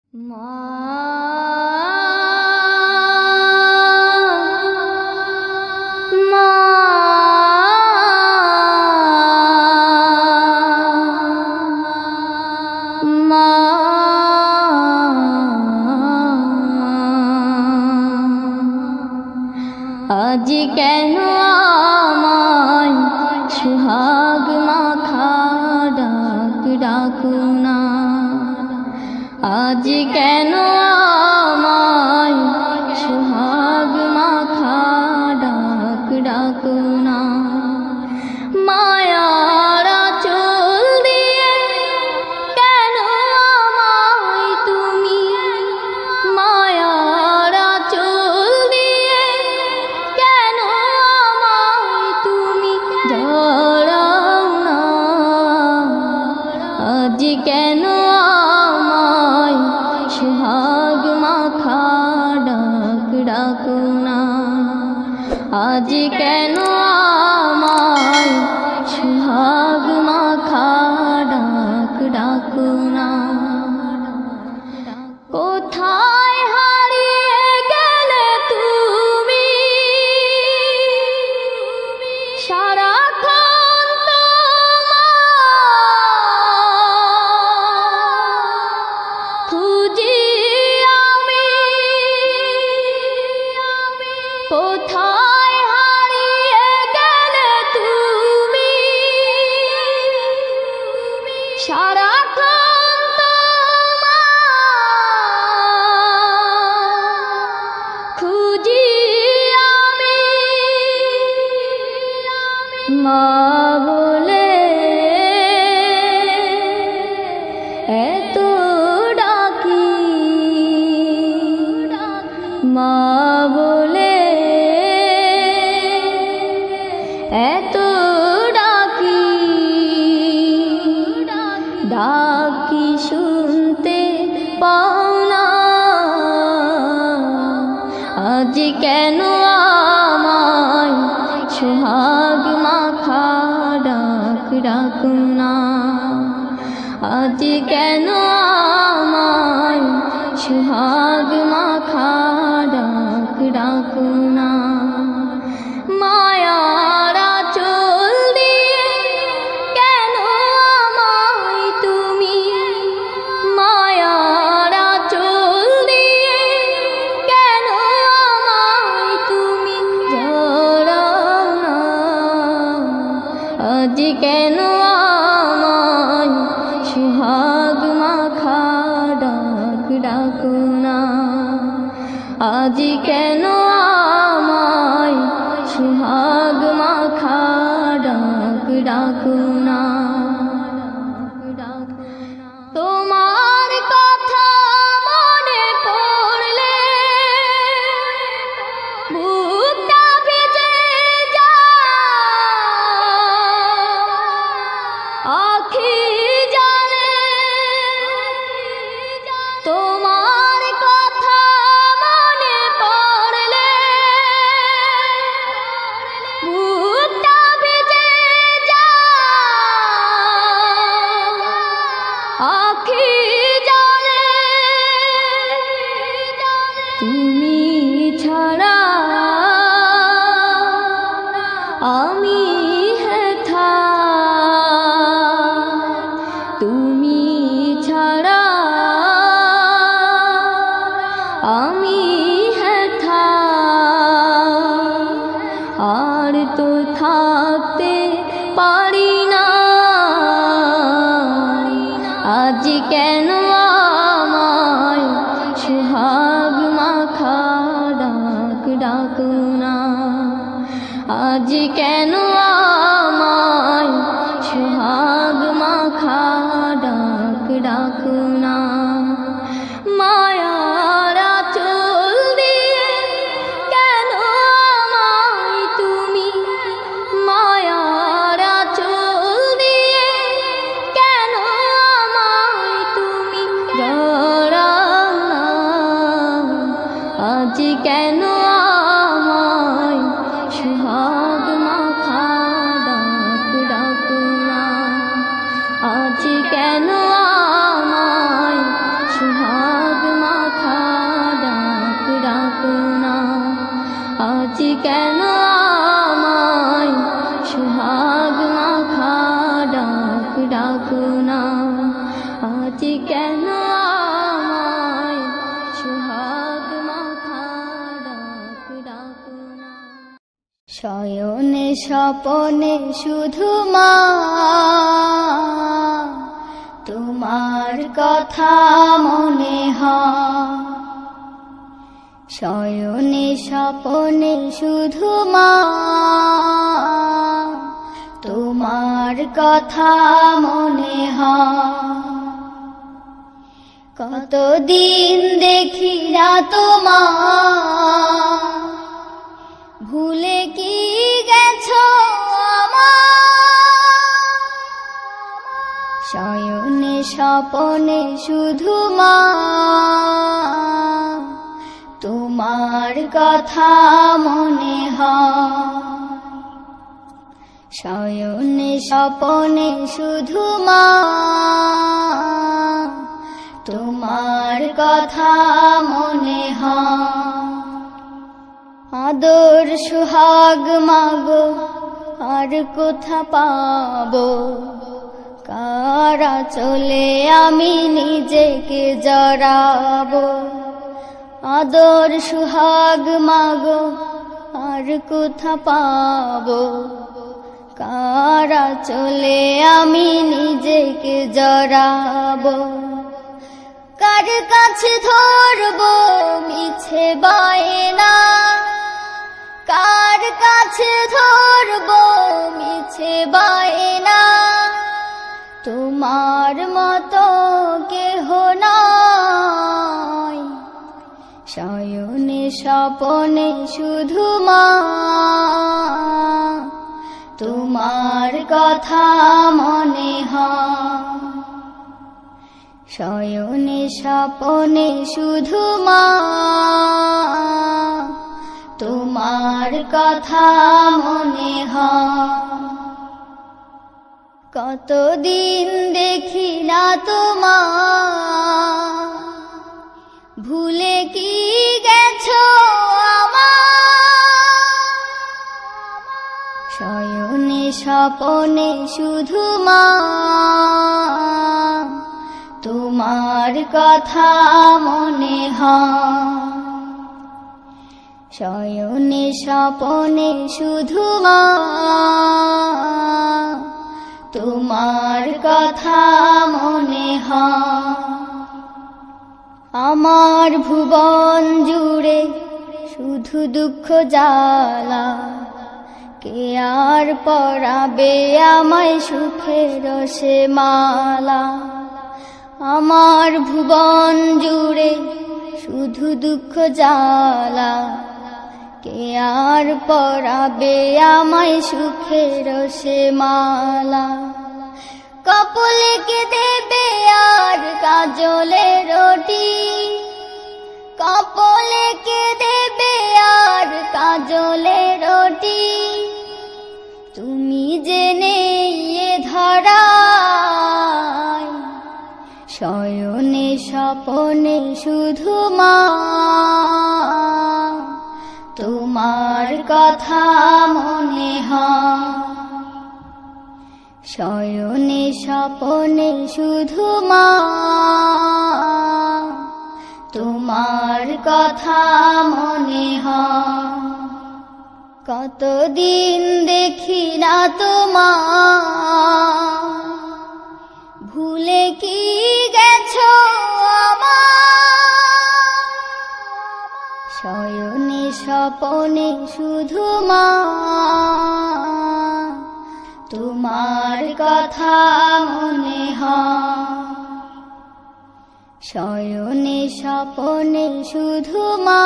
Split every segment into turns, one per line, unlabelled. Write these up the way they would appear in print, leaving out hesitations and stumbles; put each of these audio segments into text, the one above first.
আজ কেন আমায় সুহাগ মাখা ডাক ডাকো না, আজ কেন আমায় সুহাগ মাখা ডাক ডাকো না। মায়ার আঁচল দিয়ে কেন আমায় তুমি, মায়ার আঁচল দিয়ে কেন আমায় তুমি জড়াও না, আজ কেন আমায় সুহাগ মাখা ডাক ডাকো না, আজ কেন আমায় সুহাগ মাখা ডাক ডাকো না। কোথায় হারিয়ে গেলে তুমি, সারাক্ষণ তোমায় খুঁজি আমি, কোথায় হারিয়ে গেলে তুমি, সারাক্ষণ তোমায় খুঁজি আমি। মা বলে এত ডাকি, মা বলে এত ডাকি, ডাকি শুনতে পাও না, আজ কেন আমায় সুহাগ মাখা ডাক ডাকো না, আজ কেন আমায় সুহাগ মাখা ডাক ডাকো না। মায়ার আঁচল দিয়ে কেন আমায় তুমি, মায়ার আঁচল দিয়ে কেন আমায় তুমি জড়াও না, আজ কেন আমায় সুহাগ মাখা ডাক ডাকো না, আজ কেন আমায় সুহাগ মাখা ডাক ডাকো না। তোমার কথা মনে পড়লে বুকটা ভিজে যায়, আখি জলে তোমার কথা মনে পড়লে বুকটা ভিজে যায়, আখি জলে তুমি ছাড়া আমি হেথা, তুমি ছাড়া আমি হেথা, আর তো থাকতে পারি না, আজ কেন আমায় সুহাগ মাখা ডাক ডাকো না, আজ কেন আমায় সুহাগ মাখা ডাক ডাকো না। মায়ার আঁচল দিয়ে কেন আমায় তুমি, মায়ার আঁচল দিয়ে কেন আমায় তুমি জড়াও না, আজ কেন আমায় সুহাগ মাখা ডাক ডাকো না, আজ কেন আমায় সুহাগ কেন আমায় সোহাগ মাখা ডাক ডাকো না, আজ কেন আমায় সোহাগ মাখা ডাক ডাকো না। শয়নে স্বপনে শুধু মা তোমার কথা মনে হয়, শয়নে স্বপনে শুধু মা তোমার কথা মনে হয়। কতদিন দেখি না তোমার, ভুলে কি গেছো আমার, শয়নে স্বপনে শুধু মা তোমার কথা মনে হয়, শয়নে স্বপনে শুধু মা তোমার কথা মনে হয়। আদর সোহাগ মাগো আর কোথা পাবো, কারা চলে আমি নিজেকে জড়াবো। আদর সোহাগ মাগো আর কোথা পাবো, কারা চলে আমি নিজেকে জড়াবো। কার কাছে ধরবো মিছে বায়না, কার কাছে ধরবো মিছে বায়না, তোমার মতো কেহ নাই, শয়নে স্বপনে শুধু মা তোমার কথা মনে হয়, শয়নে স্বপনে শুধু মা তোমার কথা মনে হয়। কতদিন দেখি না তোমার, ভুলে কি গেছো আমার, শয়নে স্বপনে শুধু মা তোমার কথা মনে হয়, শয়নে স্বপনে শুধু মা তোমার কথা মনে হয়। আমার ভুবন জুড়ে শুধু দুঃখ জ্বালা, কে আর পরাবে আমায় সুখের সে মালা। আমার ভুবন জুড়ে শুধু দুঃখ জ্বালা, কে আর পরাবে আমায় সুখের সে মালা। কপালে কে দেবে আর কাজলে রুটি, কপালে কে দেবে আর কাজলে রুটি, তুমি জেনে এ ধরায়, শয়নে স্বপনে শুধু মা তোমার কথা মনে হয়, শয়নে স্বপনে শুধু মা তোমার কথা মনে হয়। কতদিন দেখি না তোমার, ভুলে কি গেছো আমার, শয়নে স্বপনে শুধু মা তোমার কথা মনে হয়, শয়নে স্বপনে শুধু মা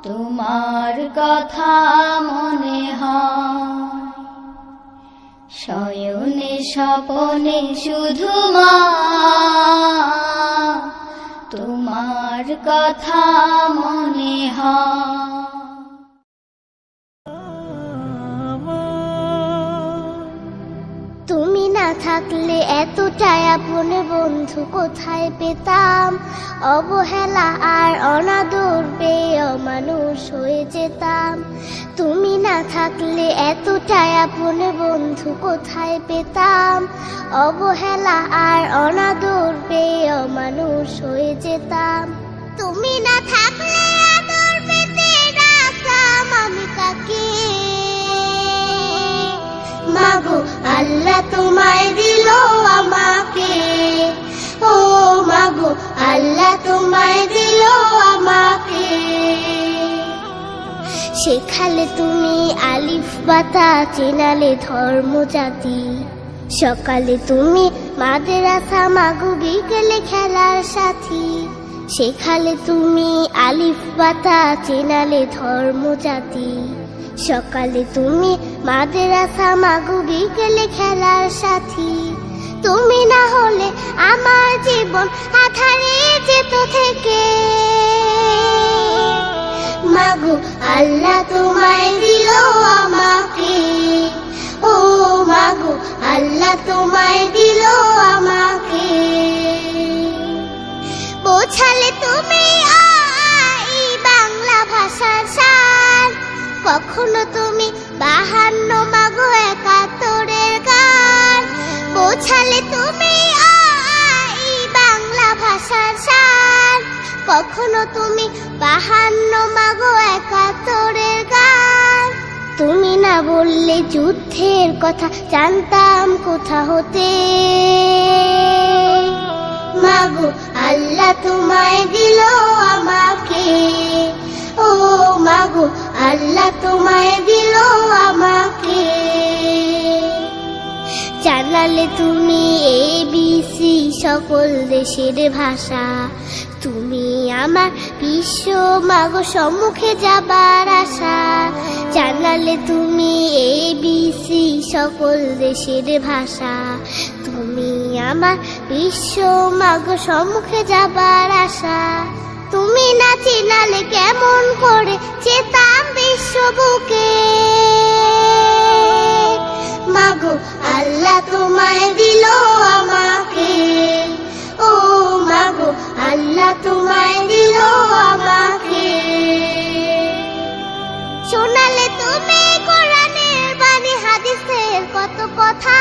তোমার কথা মনে হয়, শয়নে স্বপনে শুধু মা তোমার কথা মনে হয়।
তুমি না থাকলে এতটাই আপন বন্ধু কোথায় পেতাম, অবহেলা আর অনাদর পেয়ে অমানুষ হয়ে যেতাম। তুমি না থাকলে এতটাই আপন বন্ধু কোথায় পেতাম, অবহেলা আর অনাদর পেয়ে অমানুষ হয়ে যেতাম। তুমি না থাকলে আদর পেতে ডাকতাম আমি কাকে, মাগো আল্লাহ তোমায় দিল আমাকে, ও মাগো আল্লাহ তোমায় দিল আমাকে। শেখালে তুমি আলিফ বাতা, চেনালে ধর্ম জাতি, সকালে তুমি মাদ্রাসা, মাগো বিকেলে খেলার সাথী। শেখালে তুমি আলিফ বাতা, চেনালে ধর্ম জাতি, সকালে তুমি মাদ্রাসা, মাগো বিকেলে খেলার সাথী। তুমি না হলে আমার জীবন আধারে যেত থেকে, মাগো আল্লাহ তোমায় দিল আমাকে, ও মাগো আল্লাহ তোমায় দিল আমাকে। বোঝালে তুমি বাংলা ভাষার সার, কখনো তুমি 52 মাগো 71-এর গান। বোঝালে তুমি বাংলা ভাষার সার, কখনো তুমি 52 মাগো 71-এর গান। তুমি না বললে যুদ্ধের কথা জানতাম কোথা হতে, মাগো আল্লাহ তোমায় দিল আমাকে, ও মাগো আল্লাহ তোমায় দিল আমাকে। জানালে তুমি ABC সকল দেশের ভাষা, তুমি আমার বিশ্ব মাগো সম্মুখে যাবার আশা। জানালে তুমি ABC সকল দেশের ভাষা, তুমি আমার বিশ্ব মাগো সম্মুখে যাবার আশা। তুমি না চিনালে কেমন করে যেতাম বিশ্ব বুকে, মাগো আল্লাহ তোমায় দিল আমাকে, ও মাগো আল্লাহ তোমায় দিল আমাকে। শোনালে তুমি কোরআনের বাণী, হাদিসের কত কথা,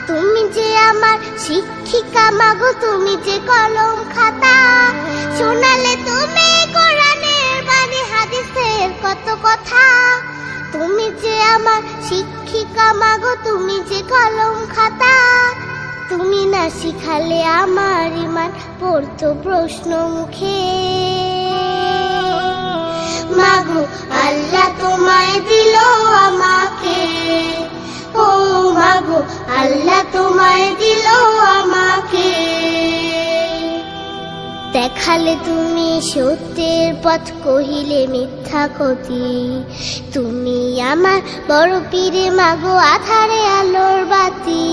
তুমি যে আমার শিক্ষিকা মাগো, তুমি যে কলম খাতা। শোনালে তুমি কোরআনের বাণী, হাদিসের কত কথা, তুমি যে আমার শিক্ষিকা মাগো, তুমি যে কলম খাতা। তুমি না শিখালে আমার ইমান পড়তো প্রশ্ন মুখে, মাগো আল্লাহ তোমায় দিল আমাকে, ও মাগো আল্লাহ তোমায় দিল আমাকে। দেখালে তুমি সত্যের পথ, কহিলে মিথ্যা ক্ষতি, তুমি আমার বড় পীরে মাগো আধারে আলোর বাতি।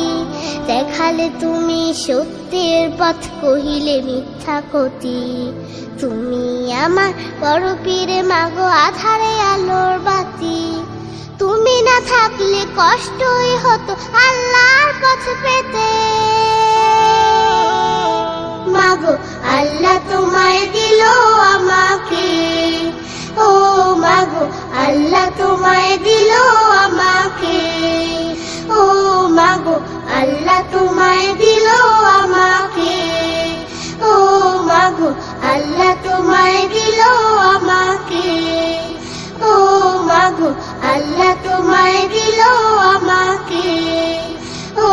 দেখালে তুমি সত্যের পথ, কহিলে মিথ্যা ক্ষতি, তুমি আমার বড় পীরে মাগো আধারে আলোর বাতি। তুমি না থাকলে কষ্টই হতো আল্লাহর পথ পেতে, মাগো আল্লাহ তোমায় দিল আমাকে, ও মাগো আল্লাহ তোমায় দিল আমাকে, ও মাগো আল্লাহ তোমায় দিল আমাকে, ও মাগো আল্লাহ তোমায় দিল আমাকে, ও মাগো আল্লাহ তোমায় দিল আমাকে, ও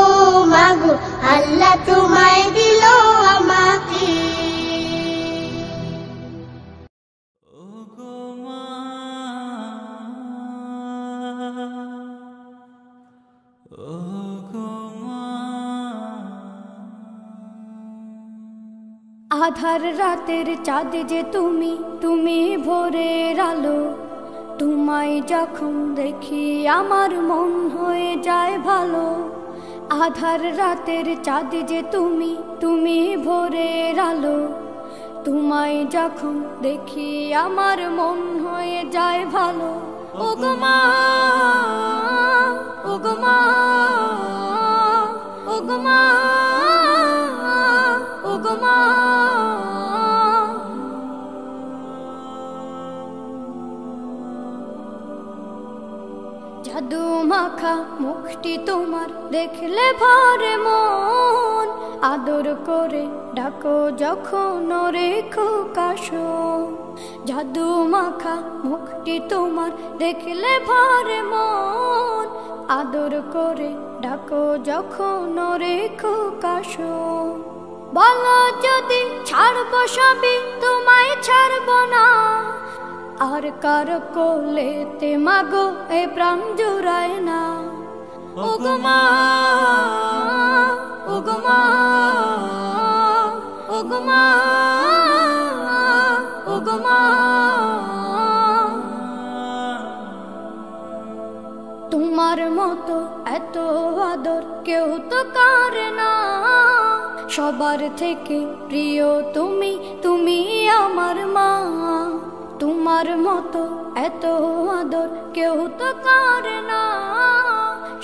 মাগো আল্লাহ তোমায় দিল আমাকে।
আধার রাতের চাঁদ যে তুমি, তুমি ভোরের আলো, তোমায় যখন দেখি আমার মন হয়ে যায় ভালো। আধার রাতের চাঁদ যে তুমি, তুমি ভোরের আলো, তোমায় যখন দেখি আমার মন হয়ে যায় ভালো। ওগো মা, ওগো মা, ওগো মা, ওগো মা। জাদু মাখা মুখটি তোমার দেখলে ভরে মন, আদর করে ডাকো যখন রেখো কাশো। জাদু মাখা মুখটি তোমার দেখলে ভরে মন, আদর করে ডাকো যখন রেখো কাশো। বলো যদি ছাড়বো সবই তোমায় ছাড়বো না, আর কার কোলেতে মাগো এ প্রাণ জুড়ায় না। ওগো মা, ওগো মা, ওগো মা, ওগো মা। তোমার মতো এত আদর কেউ তো করে না, সবার থেকে প্রিয় তুমি, তুমি আমার মা। তোমার মতো এত আদর কেউ তো করে না,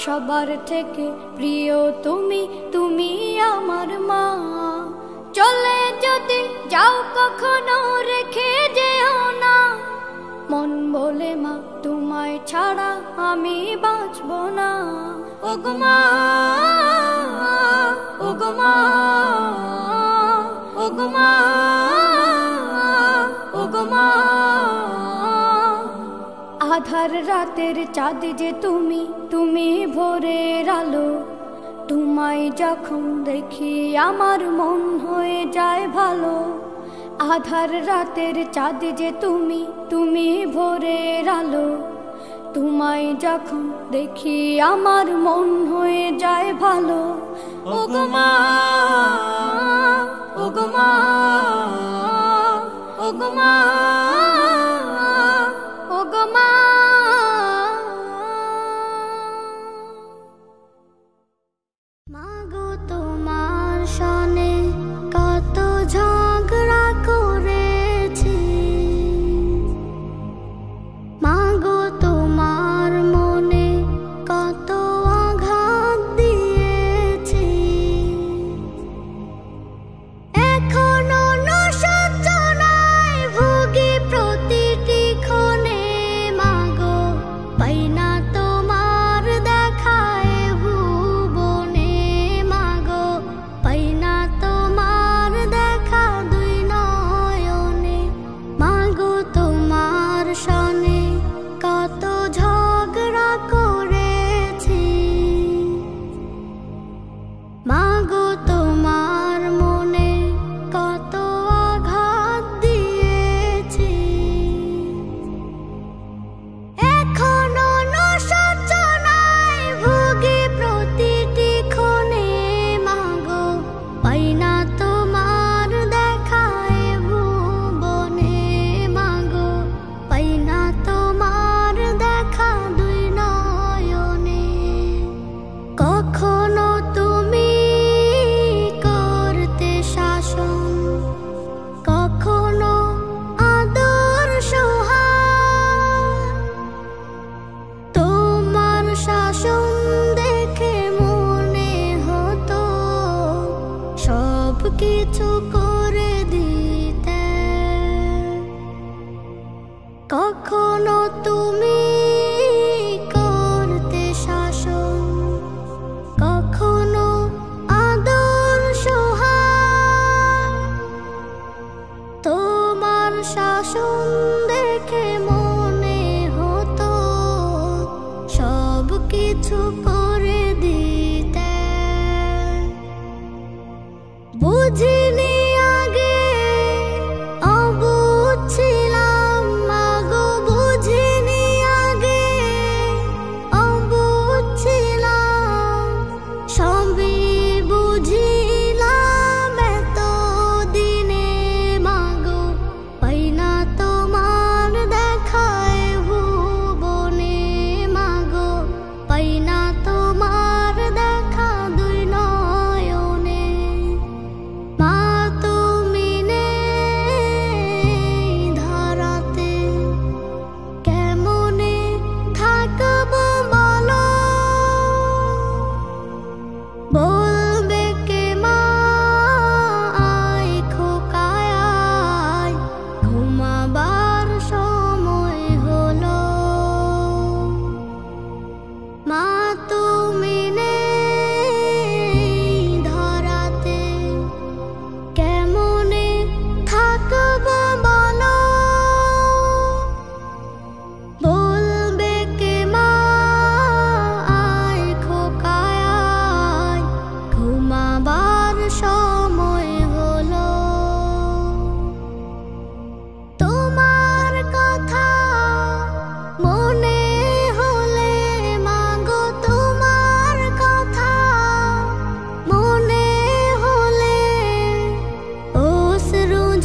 সবার থেকে প্রিয় তুমি, তুমি আমার মা। চলে যদি যাও কখনো রেখে যেও না, মন বলে মা তোমায় ছাড়া আমি বাঁচব না। ওগো মা, ওগো মা, ওগো মা, ওগো মা। আধার রাতের চাঁদ যে তুমি, তুমি ভোরের আলো। তোমায় যখন দেখি আমার মন হয়ে যায় ভালো। আধার রাতের চাঁদ যে তুমি, তুমি ভোরের আলো। তোমায় যখন দেখি আমার মন হয়ে যায় ভালো। ওগো মা, ওগো মা, ওগো মা, ওগো মা।
মাগো তোমার সনে কত ঝগড়া করেছি, মাগো তোমার মনে কত আঘাত দিয়েছি। এখনো নশয্যনায় ভুগি প্রতিটি ক্ষণে, মাগো পাই না তোমার দেখায় ভুবনে। মাগো পাই না তোমার দেখা দুই নয়নে। মাগো তোমার সনে কত ঝগড়া করেছি, মাগো তোমার মনে কত আঘাত দিয়েছি। এখনো নশয্যনায় ভুগি প্রতিটি ক্ষণে, মাগো পাই না তোমার দেখায় ভুবনে। মাগো পাই না তোমার দেখা দুই নয়নে। কখনো তুমি করতে শাসন, কখনো আদর সোহাগ। তোমার শাসন দেখে মনে হতো সব কিছু করে দিতে। কখনো তুমি করতে শাসন, কখনো আদর সোহাগ। তোমার শাসন দেখে মনে হতো সব কিছু করে দিতে। বুঝিনি আগে, অবুঝ ছিলাম, মাগো বুঝিনি আগে, অবুঝ ছিলাম। সবই বুঝিলাম এত দিনে, মাগো পাই না তোমার দেখায় ভুবনে। মাগো পাই না তো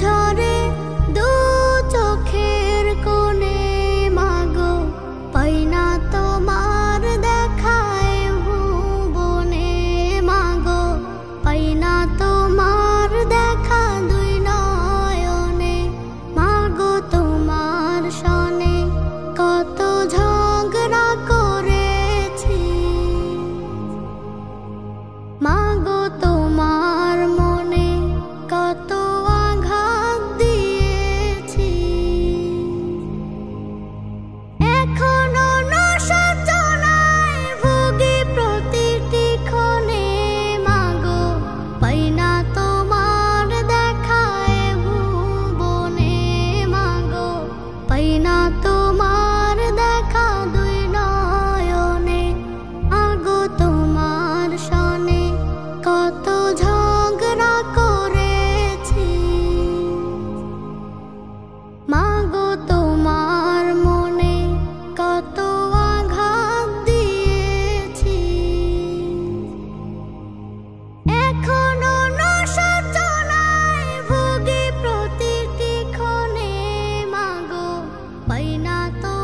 ঝরে দু চোখের কোণে মাগো, পাই না তোমার দেখায় ভুবনে মাগো, পাই না তোমার দেখা দুই নয়নে মাগো। তোমার সনে কত ঝগড়া করেছি মাগো, তোমার মনে কত আঘাত দিয়েছি। এখনো নশযনায় ভুগি প্রতিটি ক্ষণে মাগো, পাই না তোমার দেখায় ভুবনে মাগো, পাই না তোমার দেখা দুই নয়নে মাগো। তোমার সনে কত ঝগড়া করেছি মাগো, তোমার মনে কত আঘাত দিয়েছি। এখনো নশযনায় ভুগি প্রতিটি ক্ষণে মাগো, পাই না তো